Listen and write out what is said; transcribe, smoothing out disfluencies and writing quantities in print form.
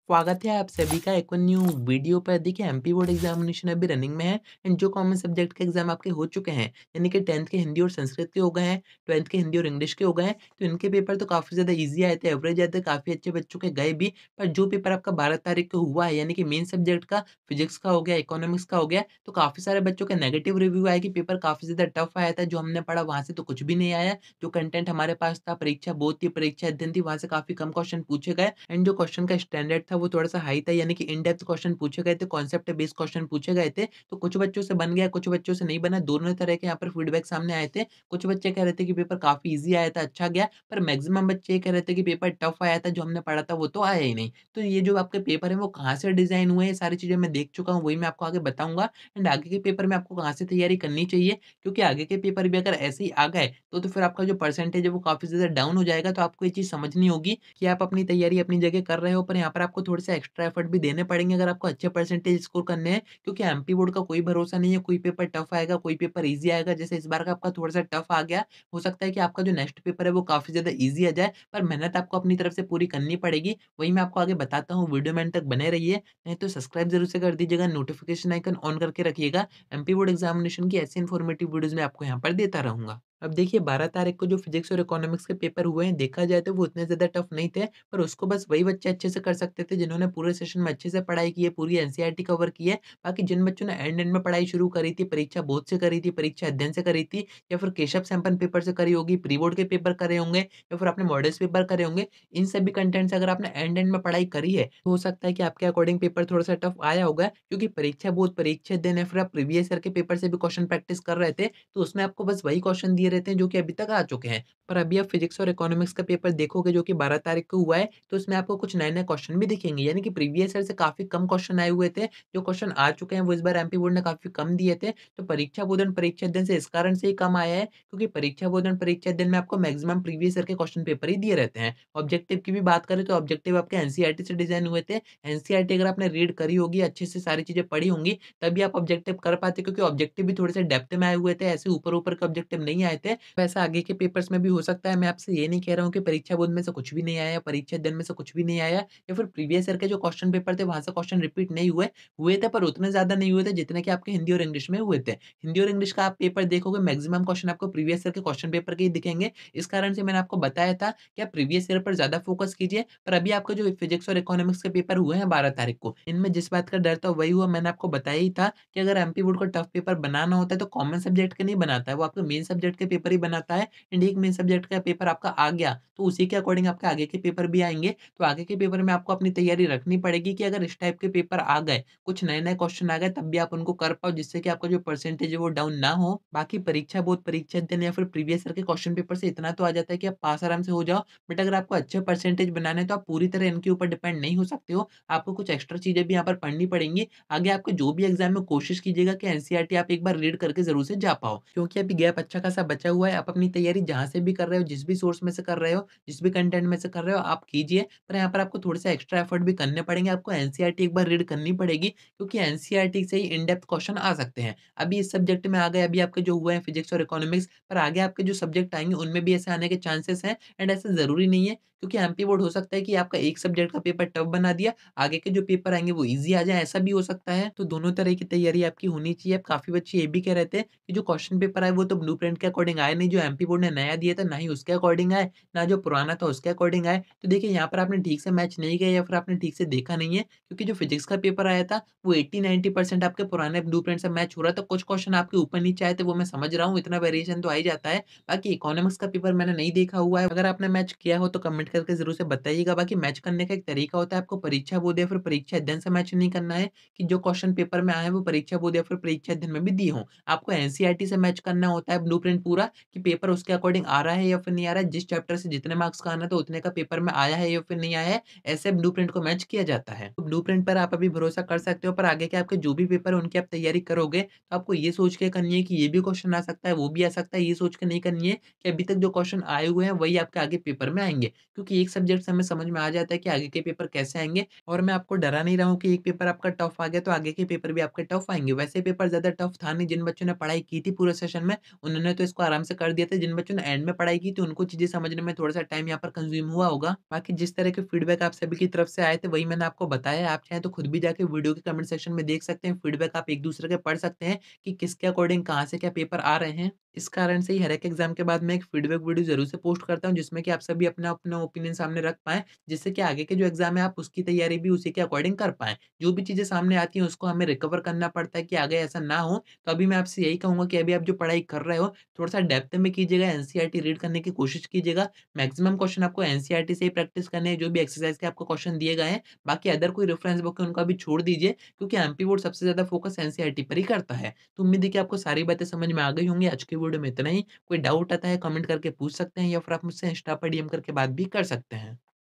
स्वागत है आप सभी का एक और न्यू वीडियो पर। देखिए एमपी बोर्ड एग्जामिनेशन अभी रनिंग में है एंड जो कॉमन सब्जेक्ट के एग्जाम आपके हो चुके हैं, यानी कि 10th के हिंदी और संस्कृत के हो गए हैं, 12th के हिंदी और इंग्लिश के हो गए हैं, तो इनके पेपर तो काफ़ी ज़्यादा ईज़ी आए थे, एवरेज आए थे, काफ़ी अच्छे बच्चों के गए भी। पर जो पेपर आपका 12 तारीख को हुआ है, यानी कि मेन सब्जेक्ट का फिजिक्स का हो गया, इकोनॉमिक्स का हो गया, तो काफ़ी सारे बच्चों का नेगेटिव रिव्यू आया कि पेपर काफ़ी ज़्यादा टफ आया था। जो हमने पढ़ा वहाँ से तो कुछ भी नहीं आया। जो कंटेंट हमारे पास था, परीक्षा बोर्ड थी, परीक्षा अध्ययन थी, वहाँ से काफ़ी कम क्वेश्चन पूछे गए एंड जो क्वेश्चन का स्टैंडर्ड था वो थोड़ा-सा हाई था, यानी कि इन डेप्थ क्वेश्चन पूछे गए थे, कॉन्सेप्ट बेस्ड क्वेश्चन पूछे गए थे। तो कुछ बच्चों से बन गया, कुछ बच्चों से नहीं बना, दोनों तरह के यहाँ पर फीडबैक सामने आए थे। कुछ बच्चे कह रहे थे कि पेपर काफ़ी ईज़ी आया था, अच्छा गया, पर मैक्सिमम बच्चे ये कह रहे थे कि पेपर टफ आया था, जो हमने पढ़ा था वो तो आया ही नहीं। तो ये जो आपके पेपर हैं वो कहाँ से डिज़ाइन हुए हैं, ये सारी चीज़ें मैं देख चुका हूँ, वही मैं आपको आगे बताऊँगा एंड आगे के पेपर में आपको कहाँ से तैयारी करनी चाहिए, क्योंकि आगे के पेपर भी अगर ऐसे ही आ गए, तो फिर आपका जो परसेंटेज है वो काफ़ी ज़्यादा डाउन हो जाएगा। तो आपको ये चीज़ समझनी होगी कि आप अपनी तैयारी अपनी जगह कर रहे हो, पर यहाँ पर आपको थोड़े-से एक्स्ट्रा एफर्ट भी देने पड़ेंगे अगर आपको अच्छे परसेंटेज स्कोर करने हैं, क्योंकि एमपी बोर्ड का कोई भरोसा नहीं है, कोई पेपर टफ आएगा, कोई पेपर ईज़ी आएगा। जैसे इस बार का आपका थोड़ा-सा टफ आ गया, हो सकता है कि आपका जो नेक्स्ट पेपर है वो काफ़ी ज़्यादा ईज़ी आ जाए, पर मेहनत आपको अपनी तरफ से पूरी करनी पड़ेगी। वही मैं आपको आगे बताता हूँ, वीडियो में एंड तक बने रहिए, नहीं तो सब्सक्राइब ज़रूर से कर दीजिएगा, नोटिफ़िकेशन आइकन ऑन करके रखिएगा। एमपी बोर्ड एग्ज़ामिनेशन की ऐसी इन्फॉर्मेटिव वीडियोज़ मैं आपको यहाँ पर देता रहूँगा। अब देखिए 12 तारीख को जो फिजिक्स और इकोनॉमिक्स के पेपर हुए हैं, देखा जाए तो वो उतने ज़्यादा टफ नहीं थे, पर उसको बस वही बच्चे अच्छे से कर सकते थे जिन्होंने पूरे सेशन में अच्छे से पढ़ाई की है, पूरी एनसीईआरटी कवर की है। बाकी जिन बच्चों ने एंड एंड में पढ़ाई शुरू करी थी, परीक्षा बोर्ड से करी थी, परीक्षा अध्ययन से करी थी, या फिर केशव सैंपल पेपर से करी होगी, प्री बोर्ड के पेपर करे होंगे, या फिर आपने मॉडल्स पेपर करे होंगे, इन सभी कंटेंट से अगर आपने एंड एंड में पढ़ाई करी है, तो हो सकता है कि आपके अकॉर्डिंग पेपर थोड़ा-सा टफ आया होगा, क्योंकि परीक्षा बोर्ड, परीक्षा अध्ययन या फिर आप प्रीवियस ईयर के पेपर से भी क्वेश्चन प्रैक्टिस कर रहे थे, तो उसमें आपको बस वही क्वेश्चन दिए रहते हैं जो कि अभी तक आ चुके हैं। पर अभी आप फिजिक्स और इकोनॉमिक्स का पेपर देखोगे जो कि 12 तारीख को हुआ है, तो उसमें आपको कुछ नए-नए क्वेश्चन भी दिखेंगे, यानी कि प्रीवियस ईयर से काफ़ी कम क्वेश्चन आए हुए थे। जो क्वेश्चन आ चुके हैं वो इस बार एमपी बोर्ड ने काफ़ी कम दिए थे। तो परीक्षा बोर्ड एंड परीक्षा अध्ययन से इस कारण से ही कम आया है, क्योंकि परीक्षा बोर्ड एंड परीक्षा अध्ययन में आपको मैक्सिमम प्रीवियस ईयर के क्वेश्चन पेपर ही दिए रहते हैं। ऑब्जेक्टिव की भी बात करें तो ऑब्जेक्टिव आपके एनसीईआरटी से डिज़ाइन हुए थे। एनसीईआरटी अगर आपने रीड करी होगी, अच्छे से सारी चीज़ें पढ़ी होंगी, तभी आप ऑब्जेक्टिव कर पाते, क्योंकि ऑब्जेक्टिव भी थोड़े-से डेप्थ में आए हुए थे, ऐसे ऊपर-ऊपर के ऑब्जेक्टिव नहीं आए थे। वैसा आगे के पेपर्स में भी हो सकता है। मैं आपसे ये नहीं कह रहा हूँ कि परीक्षा बोर्ड में से कुछ भी नहीं आया, परीक्षा अध्ययन में से कुछ भी नहीं आया, या फिर प्रीवियस ईयर के जो क्वेश्चन पेपर थे वहाँ से क्वेश्चन रिपीट नहीं हुए। हुए थे, पर उतने ज़्यादा नहीं हुए थे जितने कि आपके हिंदी और इंग्लिश में हुए थे। हिंदी और इंग्लिश का आप पेपर देखोगे, मैक्सिमम क्वेश्चन आपको प्रीवियस ईयर के क्वेश्चन पेपर के ही दिखेंगे। इस कारण से मैंने आपको बताया था कि आप प्रीवियस ईयर पर ज़्यादा फोकस कीजिए। पर अभी आपका जो फिजिक्स और इकोनॉमिक्स के पेपर हुए हैं 12 तारीख को, इनमें जिस बात का डर था वही हुआ। मैंने आपको बताया ही था कि अगर एमपी बोर्ड को टफ पेपर बनाना होता है तो कॉमन सब्जेक्ट के नहीं बनाता है, वो आपके मेन सब्जेक्ट के पेपर ही बनाता है। एंड एक मेन सब्जेक्ट का पेपर आपका आ गया, तो उसी के अकॉर्डिंग आपके आगे के पेपर भी आएँगे। तो आगे के पेपर में आपको अपनी तैयारी रखनी पड़ेगी कि अगर इस टाइप के पेपर आ गए, कुछ नए-नए क्वेश्चन आ गए, तब भी आप उनको कर पाओ, जिससे कि आपका जो परसेंटेज है वो डाउन ना हो। बाकी परीक्षा बोर्ड, परीक्षा अध्ययन या फिर प्रीवियस ईयर के क्वेश्चन पेपर से इतना तो आ जाता है कि आप पास आराम से हो जाओ। बट अगर आपको अच्छे परसेंटेज बनाने हैं तो आप पूरी तरह इनके ऊपर डिपेंड नहीं हो सकते हो। आपको कुछ एक्स्ट्रा चीज़ें भी यहाँ पर पढ़नी पड़ेंगी। आगे आपके जो भी एग्ज़ाम में कोशिश कीजिएगा कि एनसीईआरटी आप एक बार रीड करके ज़रूर से जा पाओ, क्योंकि अभी गैप अच्छा खासा बचा हुआ है। आप अपनी तैयारी जहाँ से भी कर रहे हो, जिस भी सोर्स में से कर रहे हो, जिस भी कंटेंट में से कर रहे हो, आप कीजिए। पर यहाँ पर आपको थोड़े-से एक्स्ट्रा एफर्ट भी करने पड़ेंगे। आपको एनसीईआरटी एक बार रीड करनी पड़ेगी, क्योंकि एनसीईआरटी से ही इन डेप्थ क्वेश्चन आ सकते हैं। अभी इस सब्जेक्ट में आ गए, अभी आपके जो हुए हैं फिजिक्स और इकोनॉमिक्स, पर आगे आपके जो सब्जेक्ट आएँगे उनमें भी ऐसे आने के चांसेस हैं। एंड ऐसा ज़रूरी नहीं है, क्योंकि एमपी बोर्ड हो सकता है कि आपका एक सब्जेक्ट का पेपर टफ बना दिया, आगे के जो पेपर आएँगे वो ईज़ी आ जाएँ, ऐसा भी हो सकता है। तो दोनों तरह की तैयारी आपकी होनी चाहिए। अब काफ़ी बच्चे ये भी कह रहे थे कि जो क्वेश्चन पेपर आए वो तो ब्लूप्रिंट के अकॉर्डिंग आए नहीं, जो एमपी बोर्ड ने नया दिया था ना ही उसके अकॉर्डिंग आए, ना जो पुराना था उसके अकॉर्डिंग आए। तो देखिए यहाँ पर आपने ठीक से मैच नहीं किया, या फिर आपने ठीक से देखा नहीं है, क्योंकि जो फिजिक्स का पेपर आया था वो 80-90% आपके पुराने ब्लूप्रिंट से मैच हो रहा था। कुछ क्वेश्चन आपके ऊपर-नीचे आए थे, वो मैं समझ रहा हूँ, इतना वेरिएशन तो आ ही जाता है। बाकी इकोनॉमिक्स का पेपर मैंने नहीं देखा हुआ है। अगर आपने मैच किया हो तो कमेंट करके ज़रूर से बताइएगा। बाकी मैच करने का एक तरीका होता है, आपको परीक्षा बोर्ड या फिर परीक्षा अध्ययन से मैच नहीं करना है कि जो क्वेश्चन पेपर में आए हैं वो परीक्षा बोर्ड या फिर परीक्षा अध्ययन में भी दिए हों। आपको एनसीईआरटी से मैच करना होता है ब्लूप्रिंट पूरा, कि पेपर उसके अकॉर्डिंग आ रहा है या फिर नहीं आ रहा है, जिस चैप्टर से जितने मार्क्स का आना था उतने का पेपर में आया है या फिर नहीं आया है, ऐसे ब्लूप्रिंट को मैच किया जाता है। तो ब्लूप्रिंट पर आप अभी भरोसा कर सकते हो, पर आगे के आपके जो भी पेपर है उनकी आप तैयारी करोगे, तो आपको ये सोच के करनी है कि ये भी क्वेश्चन आ सकता है, वो भी आ सकता है, ये सोच के नहीं करनी है कि अभी तक जो क्वेश्चन आए हुए हैं वही आपके आगे पेपर में आएँगे। क्योंकि एक सब्जेक्ट से हमें समझ में आ जाता है कि आगे के पेपर कैसे आएँगे और मैं आपको डरा नहीं रहा हूँ कि एक पेपर आपका टफ आ गया तो आगे के पेपर भी आपके टफ आएँगे। वैसे पेपर ज़्यादा टफ था नहीं, जिन बच्चों ने पढ़ाई की थी पूरे सेशन में, उन्होंने तो इसको आराम से कर दिया था। जिन बच्चों ने एंड में पढ़ाई की थी, उनको चीज़ें समझने में थोड़ा-सा टाइम यहाँ पर कंज़्यूम हुआ होगा। बाकी जिस तरह के फीडबैक आप सभी की तरफ से आए थे, वही मैंने आपको बताया। आप चाहें तो खुद भी जाके वीडियो के कमेंट सेक्शन में देख सकते हैं। फीडबैक आप एक-दूसरे के पढ़ सकते हैं कि किसके अकॉर्डिंग कहाँ से क्या पेपर आ रहे हैं। इस कारण से ही हर एक एग्ज़ाम के बाद मैं एक फीडबैक वीडियो ज़रूर से पोस्ट करता हूँ, जिसमें कि आप सभी अपना-अपना ओपिनियन सामने रख पाएँ, जिससे कि आगे के जो एग्ज़ाम है, आप उसकी तैयारी भी उसी के अकॉर्डिंग कर पाएँ। जो भी चीज़ें सामने आती हैं, उसको हमें रिकवर करना पड़ता है कि आगे ऐसा ना हो। तो अभी मैं आपसे यही कहूँगा कि अभी आप जो पढ़ाई कर रहे हो, थोड़ा-सा डेप्थ में कीजिएगा, एनसीईआरटी रीड करने की कोशिश कीजिएगा। मैक्सिमम क्वेश्चन आपको एनसीईआरटी से ही प्रैक्टिस करने हैं, जो भी एक्सरसाइज़ के आपको क्वेश्चन दिए गए हैं। बाकी अदर कोई रेफरेंस बुक है, उनको अभी छोड़ दीजिए, क्योंकि एमपी बोर्ड सबसे ज़्यादा फोकस एनसीईआरटी पर ही करता है। तो उम्मीद है कि आपको सारी बातें समझ में आ गई होंगी। आज की वीडियो में इतना ही। कोई डाउट आता है कमेंट करके पूछ सकते हैं या फिर आप मुझसे इंस्टा पर डीएम करके बात भी कर सकते हैं।